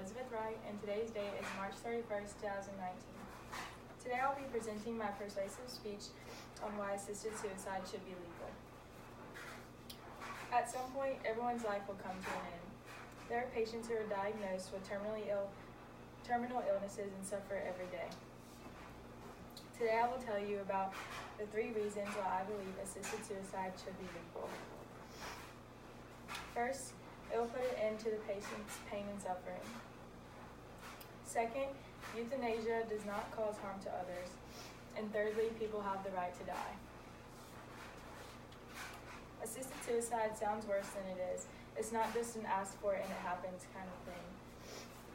Wright, and today's date is March 31st, 2019. Today I'll be presenting my persuasive speech on why assisted suicide should be legal. At some point, everyone's life will come to an end. There are patients who are diagnosed with terminal illnesses and suffer every day. Today I will tell you about the 3 reasons why I believe assisted suicide should be legal. First, it will put an end to the patient's pain and suffering. Second, euthanasia does not cause harm to others. And thirdly, people have the right to die. Assisted suicide sounds worse than it is. It's not just an ask for it and it happens kind of thing.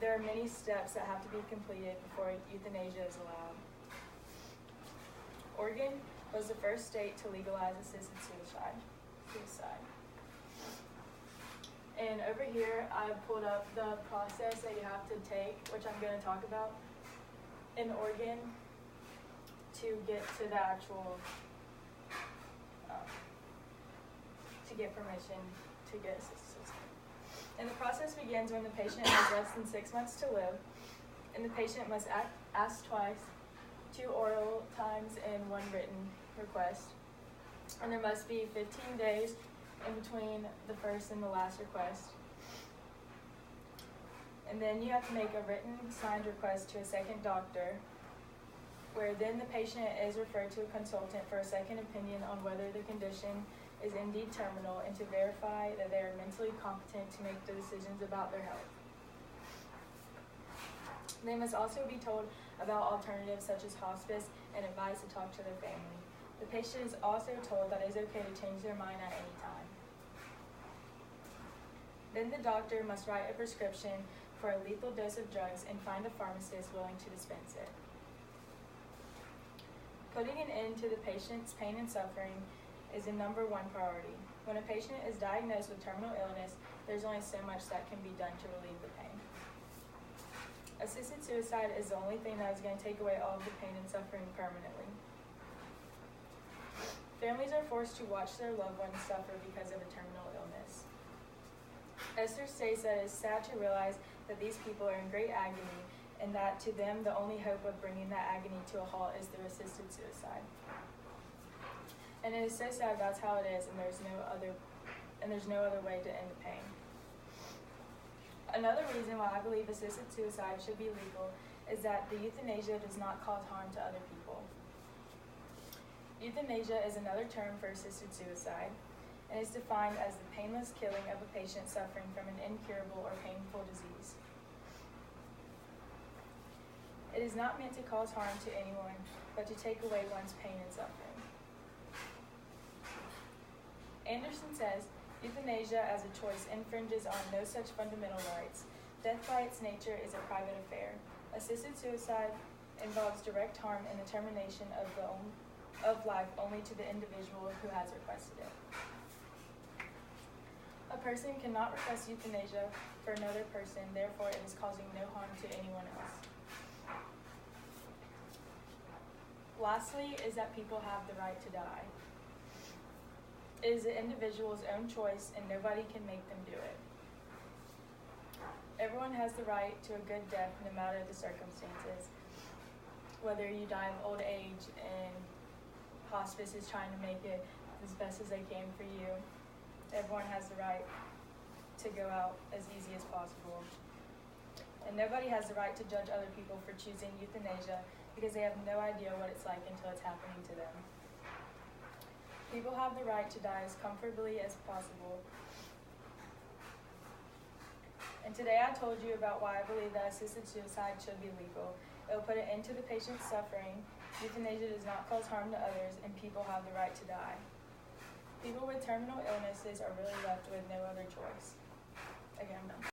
There are many steps that have to be completed before euthanasia is allowed. Oregon was the first state to legalize assisted suicide. And over here, I've pulled up the process that you have to take, which I'm going to talk about in Oregon to get to the actual, to get permission to get assisted suicide. And the process begins when the patient has less than 6 months to live, and the patient must ask twice, 2 oral times and 1 written request. And there must be 15 days in between the first and the last request. And then you have to make a written signed request to a second doctor, where then the patient is referred to a consultant for a second opinion on whether the condition is indeed terminal and to verify that they are mentally competent to make the decisions about their health. They must also be told about alternatives such as hospice and advised to talk to their family. The patient is also told that it is okay to change their mind at any time. Then the doctor must write a prescription for a lethal dose of drugs and find a pharmacist willing to dispense it. Putting an end to the patient's pain and suffering is the #1 priority. When a patient is diagnosed with terminal illness, there's only so much that can be done to relieve the pain. Assisted suicide is the only thing that is going to take away all of the pain and suffering permanently. Families are forced to watch their loved ones suffer because of a terminal illness. Esther states that it is sad to realize that these people are in great agony and that to them the only hope of bringing that agony to a halt is through assisted suicide. And it is so sad that's how it is, and there's no other way to end the pain. Another reason why I believe assisted suicide should be legal is that the euthanasia does not cause harm to other people. Euthanasia is another term for assisted suicide, and is defined as the painless killing of a patient suffering from an incurable or painful disease. It is not meant to cause harm to anyone, but to take away one's pain and suffering. Anderson says, euthanasia as a choice infringes on no such fundamental rights. Death by its nature is a private affair. Assisted suicide involves direct harm and the termination of life only to the individual who has requested it. A person cannot request euthanasia for another person, therefore it is causing no harm to anyone else. Lastly is that people have the right to die. It is the individual's own choice and nobody can make them do it. Everyone has the right to a good death no matter the circumstances. Whether you die of old age and hospice is trying to make it as best as they can for you, everyone has the right to go out as easy as possible. And nobody has the right to judge other people for choosing euthanasia because they have no idea what it's like until it's happening to them. People have the right to die as comfortably as possible. And today I told you about why I believe that assisted suicide should be legal. It will put an end to the patient's suffering, euthanasia does not cause harm to others, and people have the right to die. People with terminal illnesses are really left with no other choice. Again, I'm done.